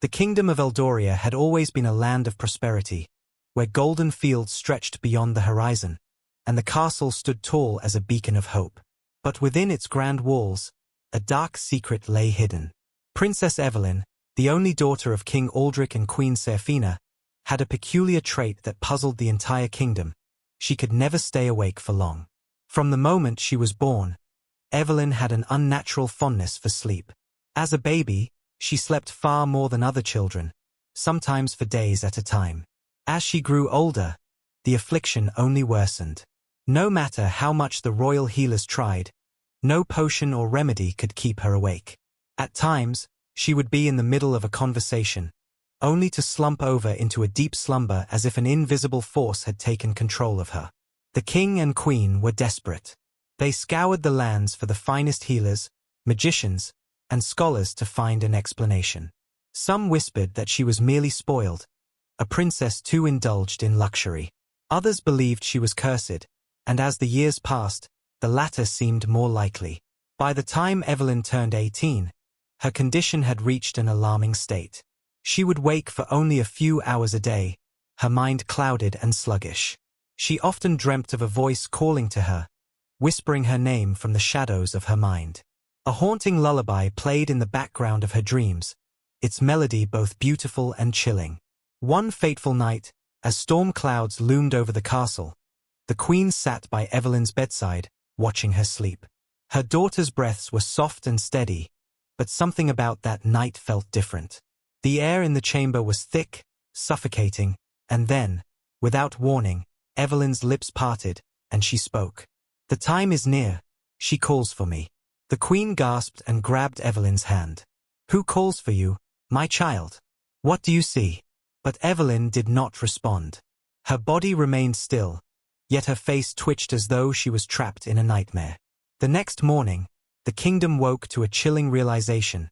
The kingdom of Eldoria had always been a land of prosperity, where golden fields stretched beyond the horizon, and the castle stood tall as a beacon of hope. But within its grand walls, a dark secret lay hidden. Princess Evelyne, the only daughter of King Aldrich and Queen Serafina, had a peculiar trait that puzzled the entire kingdom. She could never stay awake for long. From the moment she was born, Evelyne had an unnatural fondness for sleep. As a baby, she slept far more than other children, sometimes for days at a time. As she grew older, the affliction only worsened. No matter how much the royal healers tried, no potion or remedy could keep her awake. At times, she would be in the middle of a conversation, only to slump over into a deep slumber as if an invisible force had taken control of her. The king and queen were desperate. They scoured the lands for the finest healers, magicians, and scholars to find an explanation. Some whispered that she was merely spoiled, a princess too indulged in luxury. Others believed she was cursed, and as the years passed, the latter seemed more likely. By the time Evelyne turned 18, her condition had reached an alarming state. She would wake for only a few hours a day, her mind clouded and sluggish. She often dreamt of a voice calling to her, whispering her name from the shadows of her mind. A haunting lullaby played in the background of her dreams, its melody both beautiful and chilling. One fateful night, as storm clouds loomed over the castle, the queen sat by Evelyne's bedside, watching her sleep. Her daughter's breaths were soft and steady, but something about that night felt different. The air in the chamber was thick, suffocating, and then, without warning, Evelyne's lips parted, and she spoke. "The time is near. She calls for me." The queen gasped and grabbed Evelyne's hand. "Who calls for you, my child? What do you see?" But Evelyne did not respond. Her body remained still, yet her face twitched as though she was trapped in a nightmare. The next morning, the kingdom woke to a chilling realization.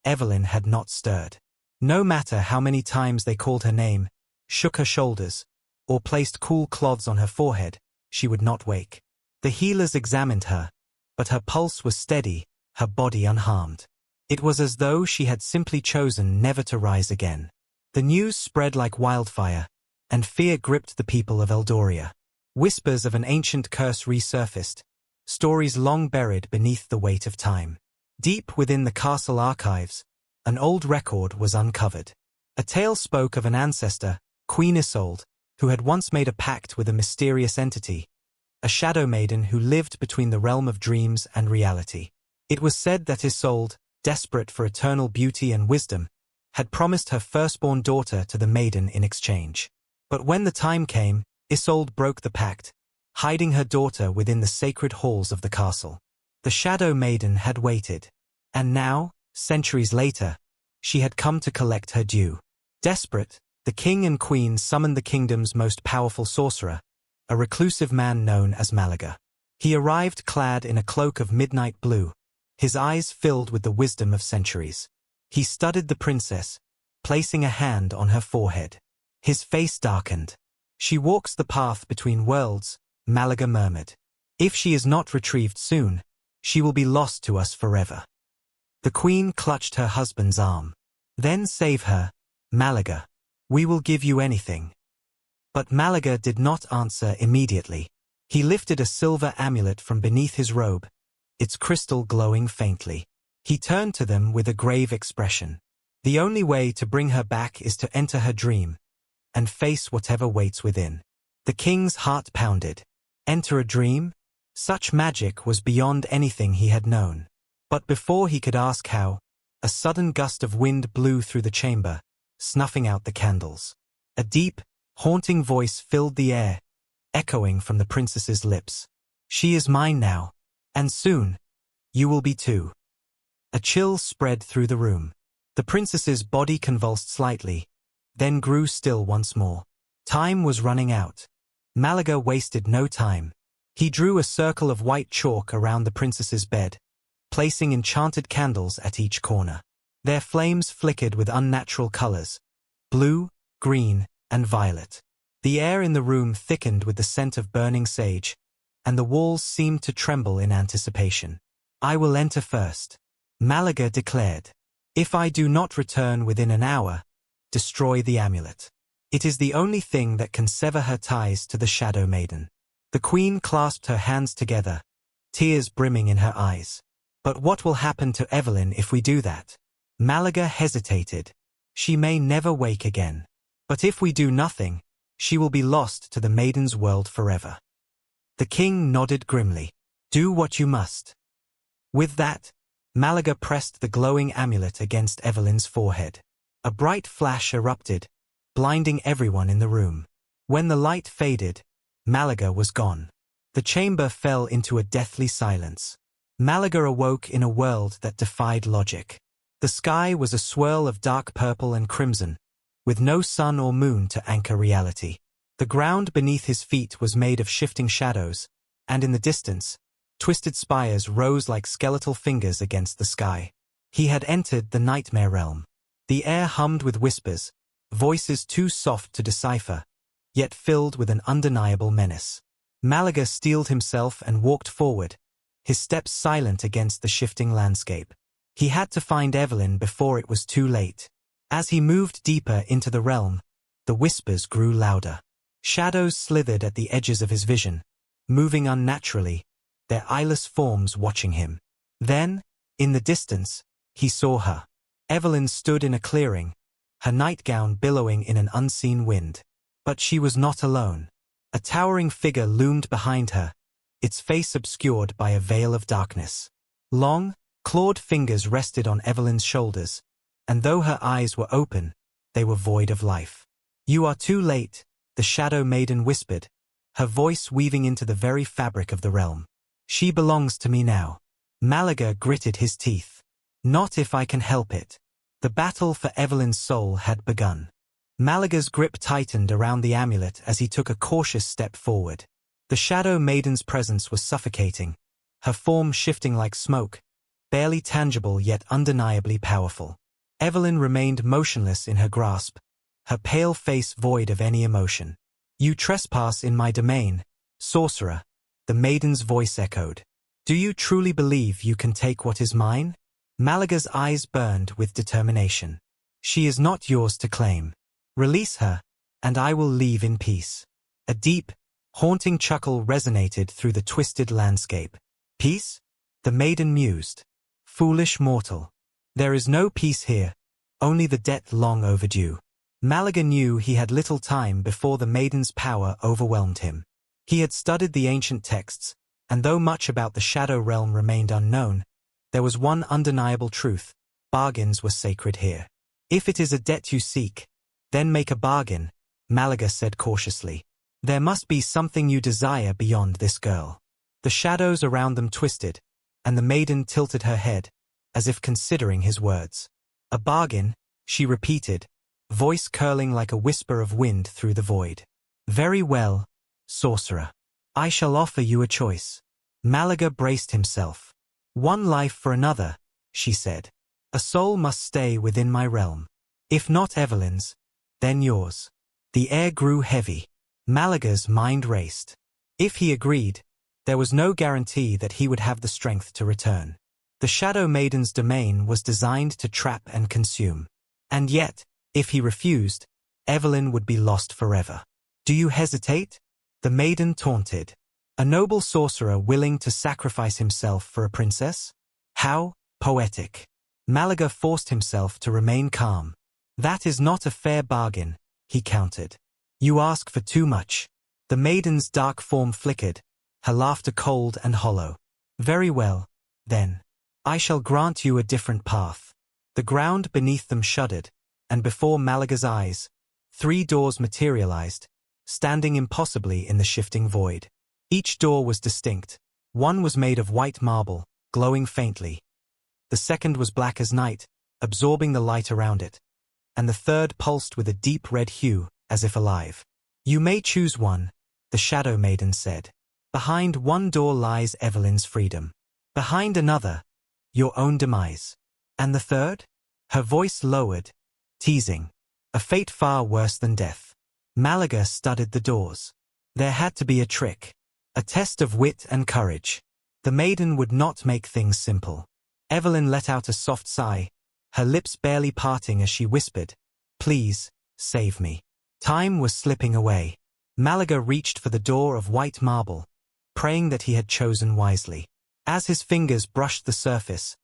Evelyne had not stirred. No matter how many times they called her name, shook her shoulders, or placed cool cloths on her forehead, she would not wake. The healers examined her, but her pulse was steady, her body unharmed. It was as though she had simply chosen never to rise again. The news spread like wildfire, and fear gripped the people of Eldoria. Whispers of an ancient curse resurfaced, stories long buried beneath the weight of time. Deep within the castle archives, an old record was uncovered. A tale spoke of an ancestor, Queen Isolde, who had once made a pact with a mysterious entity, a Shadow Maiden who lived between the realm of dreams and reality. It was said that Isolde, desperate for eternal beauty and wisdom, had promised her firstborn daughter to the maiden in exchange. But when the time came, Isolde broke the pact, hiding her daughter within the sacred halls of the castle. The Shadow Maiden had waited, and now, centuries later, she had come to collect her due. Desperate, the king and queen summoned the kingdom's most powerful sorcerer, a reclusive man known as Malagar. He arrived clad in a cloak of midnight blue, his eyes filled with the wisdom of centuries. He studied the princess, placing a hand on her forehead. His face darkened. "She walks the path between worlds," Malagar murmured. "If she is not retrieved soon, she will be lost to us forever." The queen clutched her husband's arm. "Then save her, Malagar. We will give you anything." But Malagar did not answer immediately. He lifted a silver amulet from beneath his robe, its crystal glowing faintly. He turned to them with a grave expression. "The only way to bring her back is to enter her dream, and face whatever waits within." The king's heart pounded. Enter a dream? Such magic was beyond anything he had known. But before he could ask how, a sudden gust of wind blew through the chamber, snuffing out the candles. A deep, haunting voice filled the air, echoing from the princess's lips. "She is mine now, and soon, you will be too." A chill spread through the room. The princess's body convulsed slightly, then grew still once more. Time was running out. Malagar wasted no time. He drew a circle of white chalk around the princess's bed, placing enchanted candles at each corner. Their flames flickered with unnatural colors, blue, green, and violet. The air in the room thickened with the scent of burning sage, and the walls seemed to tremble in anticipation. "I will enter first," Malagar declared. If I do not return within an hour, destroy the amulet. It is the only thing that can sever her ties to the Shadow Maiden. The queen clasped her hands together, tears brimming in her eyes. But what will happen to Evelyne if we do that? Malagar hesitated. She may never wake again. But if we do nothing, she will be lost to the maiden's world forever. The king nodded grimly. Do what you must. With that, Malagar pressed the glowing amulet against Evelyne's forehead. A bright flash erupted, blinding everyone in the room. When the light faded, Malagar was gone. The chamber fell into a deathly silence. Malagar awoke in a world that defied logic. The sky was a swirl of dark purple and crimson, with no sun or moon to anchor reality. The ground beneath his feet was made of shifting shadows, and in the distance, twisted spires rose like skeletal fingers against the sky. He had entered the nightmare realm. The air hummed with whispers, voices too soft to decipher, yet filled with an undeniable menace. Malagar steeled himself and walked forward, his steps silent against the shifting landscape. He had to find Evelyne before it was too late. As he moved deeper into the realm, the whispers grew louder. Shadows slithered at the edges of his vision, moving unnaturally, their eyeless forms watching him. Then, in the distance, he saw her. Evelyne stood in a clearing, her nightgown billowing in an unseen wind. But she was not alone. A towering figure loomed behind her, its face obscured by a veil of darkness. Long, clawed fingers rested on Evelyne's shoulders, and though her eyes were open, they were void of life. You are too late, the Shadow Maiden whispered, her voice weaving into the very fabric of the realm. She belongs to me now. Malagar gritted his teeth. Not if I can help it. The battle for Evelyne's soul had begun. Malagar's grip tightened around the amulet as he took a cautious step forward. The Shadow Maiden's presence was suffocating, her form shifting like smoke, barely tangible yet undeniably powerful. Evelyne remained motionless in her grasp, her pale face void of any emotion. You trespass in my domain, sorcerer, the maiden's voice echoed. Do you truly believe you can take what is mine? Malagar's eyes burned with determination. She is not yours to claim. Release her, and I will leave in peace. A deep, haunting chuckle resonated through the twisted landscape. Peace? The maiden mused. Foolish mortal. There is no peace here, only the debt long overdue. Malagar knew he had little time before the maiden's power overwhelmed him. He had studied the ancient texts, and though much about the Shadow Realm remained unknown, there was one undeniable truth: bargains were sacred here. If it is a debt you seek, then make a bargain, Malagar said cautiously. There must be something you desire beyond this girl. The shadows around them twisted, and the maiden tilted her head, as if considering his words. A bargain, she repeated, voice curling like a whisper of wind through the void. Very well, sorcerer. I shall offer you a choice. Malagar braced himself. One life for another, she said. A soul must stay within my realm. If not Evelyne's, then yours. The air grew heavy. Malagar's mind raced. If he agreed, there was no guarantee that he would have the strength to return. The Shadow Maiden's domain was designed to trap and consume. And yet, if he refused, Evelyne would be lost forever. Do you hesitate? The maiden taunted. A noble sorcerer willing to sacrifice himself for a princess? How poetic. Malagar forced himself to remain calm. That is not a fair bargain, he countered. You ask for too much. The maiden's dark form flickered, her laughter cold and hollow. Very well, then. I shall grant you a different path. The ground beneath them shuddered, and before Malagar's eyes, 3 doors materialized, standing impossibly in the shifting void. Each door was distinct. One was made of white marble, glowing faintly. The second was black as night, absorbing the light around it. And the third pulsed with a deep red hue, as if alive. You may choose one, the Shadow Maiden said. Behind one door lies Evelyne's freedom. Behind another, your own demise. And the third? Her voice lowered, teasing. A fate far worse than death. Malagar studied the doors. There had to be a trick. A test of wit and courage. The maiden would not make things simple. Evelyne let out a soft sigh, her lips barely parting as she whispered, "Please, save me." Time was slipping away. Malagar reached for the door of white marble, praying that he had chosen wisely. As his fingers brushed the surface,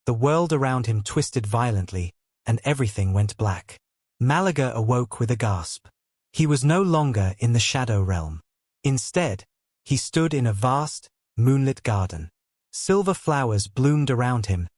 the world around him twisted violently, and everything went black. Malagar awoke with a gasp. He was no longer in the shadow realm. Instead, he stood in a vast, moonlit garden. Silver flowers bloomed around him,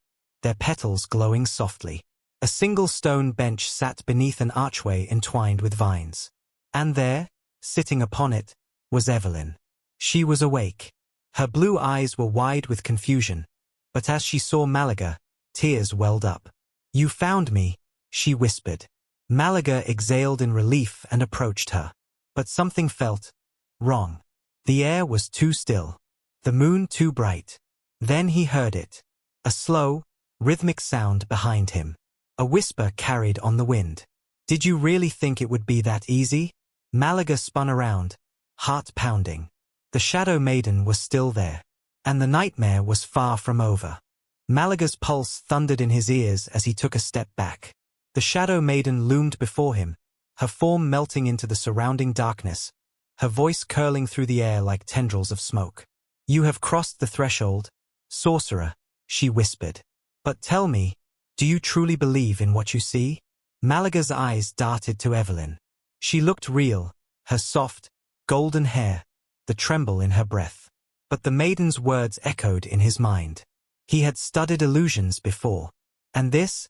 their petals glowing softly. A single stone bench sat beneath an archway entwined with vines. And there, sitting upon it, was Evelyne. She was awake. Her blue eyes were wide with confusion, but as she saw Malagar, tears welled up. "You found me," she whispered. Malagar exhaled in relief and approached her. But something felt wrong. The air was too still, the moon too bright. Then he heard it. A slow, rhythmic sound behind him. A whisper carried on the wind. "Did you really think it would be that easy?" Malagar spun around, heart pounding. The Shadow Maiden was still there, and the nightmare was far from over. Malagar's pulse thundered in his ears as he took a step back. The Shadow Maiden loomed before him, her form melting into the surrounding darkness, her voice curling through the air like tendrils of smoke. "You have crossed the threshold, sorcerer," she whispered. "But tell me, do you truly believe in what you see?" Malagar's eyes darted to Evelyne. She looked real, her soft, golden hair, the tremble in her breath. But the maiden's words echoed in his mind. He had studied illusions before, and this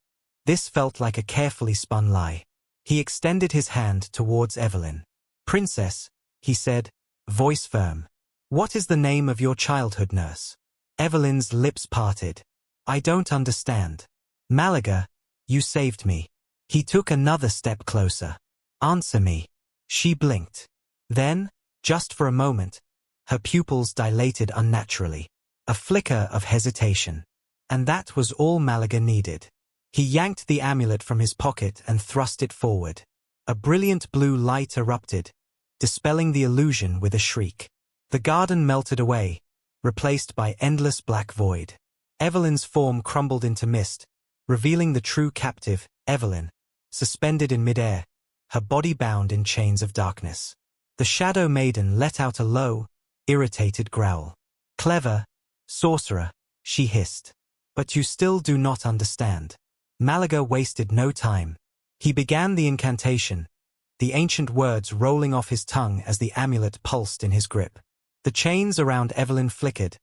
felt like a carefully spun lie. He extended his hand towards Evelyne. "Princess," he said, voice firm. "What is the name of your childhood nurse?" Evelyne's lips parted. "I don't understand." "Malagar, you saved me." He took another step closer. "Answer me." She blinked. Then, just for a moment, her pupils dilated unnaturally. A flicker of hesitation. And that was all Malagar needed. He yanked the amulet from his pocket and thrust it forward. A brilliant blue light erupted, dispelling the illusion with a shriek. The garden melted away, replaced by endless black void. Evelyne's form crumbled into mist, revealing the true captive, Evelyne, suspended in midair, her body bound in chains of darkness. The Shadow Maiden let out a low, irritated growl. "Clever, sorcerer," she hissed. "But you still do not understand." Malagar wasted no time. He began the incantation, the ancient words rolling off his tongue as the amulet pulsed in his grip. The chains around Evelyne flickered,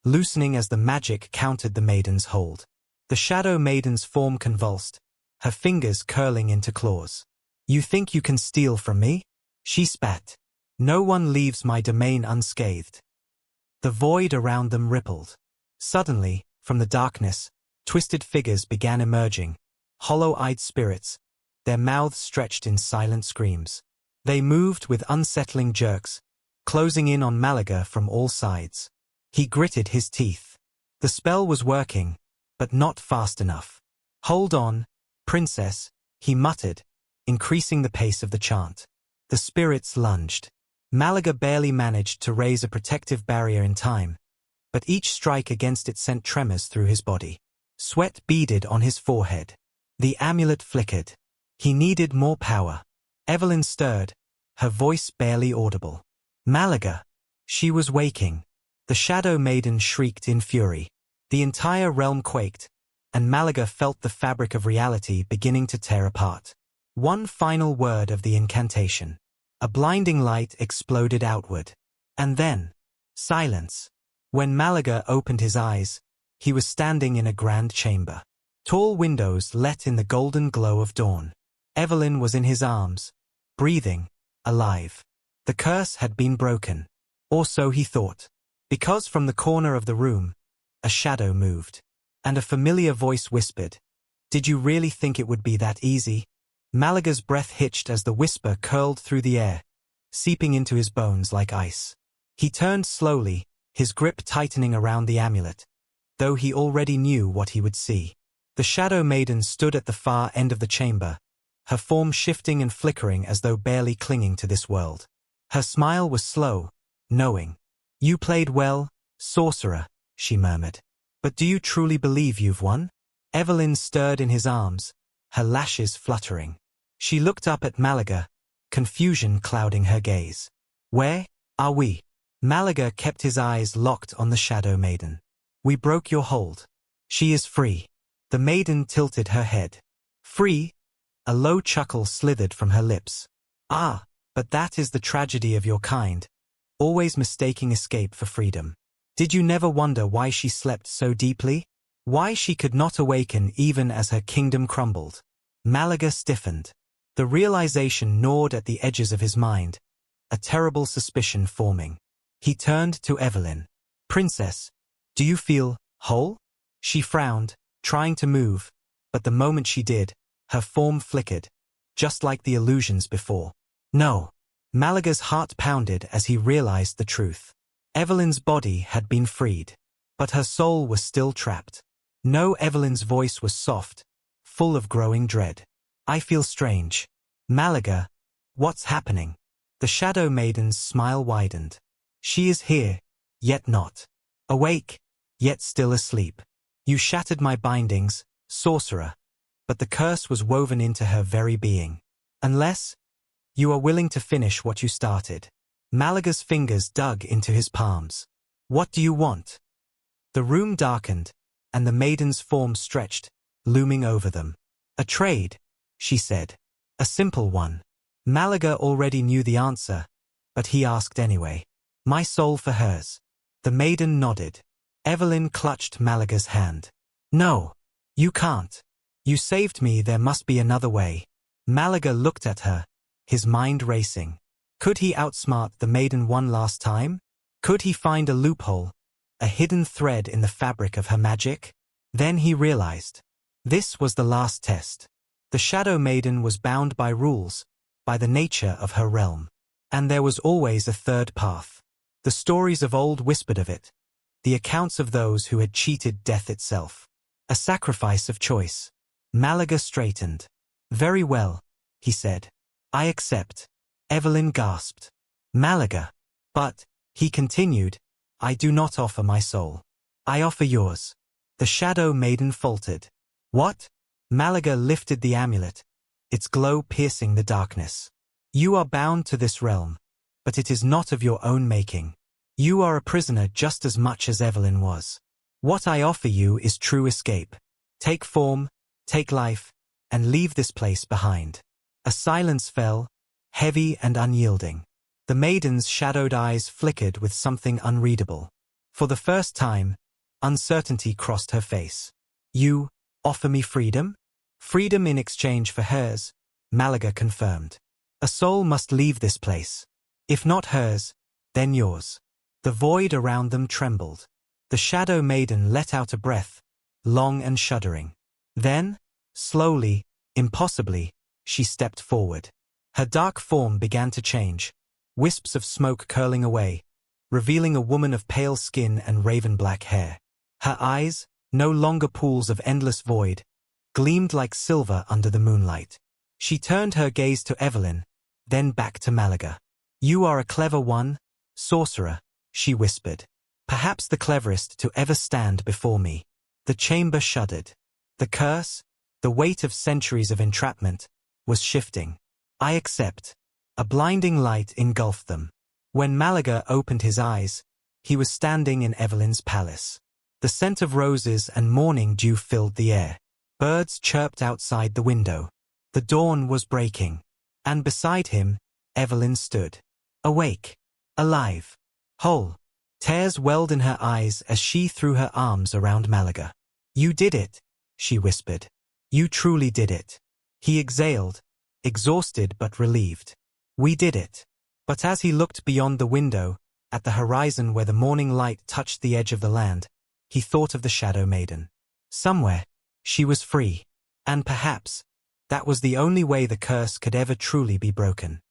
loosening as the magic countered the maiden's hold. The Shadow Maiden's form convulsed, her fingers curling into claws. "You think you can steal from me?" she spat. "No one leaves my domain unscathed." The void around them rippled. Suddenly, from the darkness, twisted figures began emerging, hollow-eyed spirits, their mouths stretched in silent screams. They moved with unsettling jerks, closing in on Malagar from all sides. He gritted his teeth. The spell was working, but not fast enough. "Hold on, princess," he muttered, increasing the pace of the chant. The spirits lunged. Malagar barely managed to raise a protective barrier in time, but each strike against it sent tremors through his body. Sweat beaded on his forehead. The amulet flickered. He needed more power. Evelyne stirred, her voice barely audible. "Malagar!" She was waking. The Shadow Maiden shrieked in fury. The entire realm quaked, and Malagar felt the fabric of reality beginning to tear apart. One final word of the incantation. A blinding light exploded outward. And then, silence. When Malagar opened his eyes, he was standing in a grand chamber. Tall windows let in the golden glow of dawn. Evelyne was in his arms, breathing, alive. The curse had been broken. Or so he thought. Because from the corner of the room, a shadow moved. And a familiar voice whispered, "Did you really think it would be that easy?" Malagar's breath hitched as the whisper curled through the air, seeping into his bones like ice. He turned slowly, his grip tightening around the amulet, though he already knew what he would see. The Shadow Maiden stood at the far end of the chamber, her form shifting and flickering as though barely clinging to this world. Her smile was slow, knowing. "You played well, sorcerer," she murmured. "But do you truly believe you've won?" Evelyne stirred in his arms, her lashes fluttering. She looked up at Malagar, confusion clouding her gaze. Where are we? Malagar kept his eyes locked on the Shadow Maiden. We broke your hold. She is free. The maiden tilted her head. Free? A low chuckle slithered from her lips. Ah, but that is the tragedy of your kind, always mistaking escape for freedom. Did you never wonder why she slept so deeply? Why she could not awaken even as her kingdom crumbled? Malagar stiffened. The realization gnawed at the edges of his mind, a terrible suspicion forming. He turned to Evelyne. Princess, do you feel whole? She frowned, trying to move, but the moment she did, her form flickered, just like the illusions before. No. Malagar's heart pounded as he realized the truth. Evelyne's body had been freed, but her soul was still trapped. No, Evelyne's voice was soft, full of growing dread. I feel strange. Malagar, what's happening? The Shadow Maiden's smile widened. She is here, yet not. Awake, yet still asleep. You shattered my bindings, sorcerer, but the curse was woven into her very being. Unless you are willing to finish what you started. Malagar's fingers dug into his palms. What do you want? The room darkened, and the maiden's form stretched, looming over them. A trade, she said. A simple one. Malagar already knew the answer, but he asked anyway. My soul for hers. The maiden nodded. Evelyne clutched Malagar's hand. No, you can't. You saved me, there must be another way. Malagar looked at her, his mind racing. Could he outsmart the maiden one last time? Could he find a loophole, a hidden thread in the fabric of her magic? Then he realized. This was the last test. The Shadow Maiden was bound by rules, by the nature of her realm. And there was always a third path. The stories of old whispered of it, the accounts of those who had cheated death itself. A sacrifice of choice. Malagar straightened. Very well, he said. I accept. Evelyne gasped. Malagar. But, he continued, I do not offer my soul. I offer yours. The Shadow Maiden faltered. What? Malagar lifted the amulet, its glow piercing the darkness. You are bound to this realm, but it is not of your own making. You are a prisoner just as much as Evelyne was. What I offer you is true escape. Take form, take life, and leave this place behind. A silence fell, heavy and unyielding. The maiden's shadowed eyes flickered with something unreadable. For the first time, uncertainty crossed her face. You offer me freedom? Freedom in exchange for hers, Malagar confirmed. A soul must leave this place. If not hers, then yours. The void around them trembled. The Shadow Maiden let out a breath, long and shuddering. Then, slowly, impossibly, she stepped forward. Her dark form began to change, wisps of smoke curling away, revealing a woman of pale skin and raven-black hair. Her eyes, no longer pools of endless void, gleamed like silver under the moonlight. She turned her gaze to Evelyne, then back to Malagar. You are a clever one, sorcerer, she whispered. Perhaps the cleverest to ever stand before me. The chamber shuddered. The curse, the weight of centuries of entrapment, was shifting. I accept. A blinding light engulfed them. When Malagar opened his eyes, he was standing in Evelyne's palace. The scent of roses and morning dew filled the air. Birds chirped outside the window. The dawn was breaking. And beside him, Evelyne stood. Awake. Alive. Whole. Tears welled in her eyes as she threw her arms around Malagar. You did it, she whispered. You truly did it. He exhaled, exhausted but relieved. We did it. But as he looked beyond the window, at the horizon where the morning light touched the edge of the land, he thought of the Shadow Maiden. Somewhere, she was free. And perhaps, that was the only way the curse could ever truly be broken.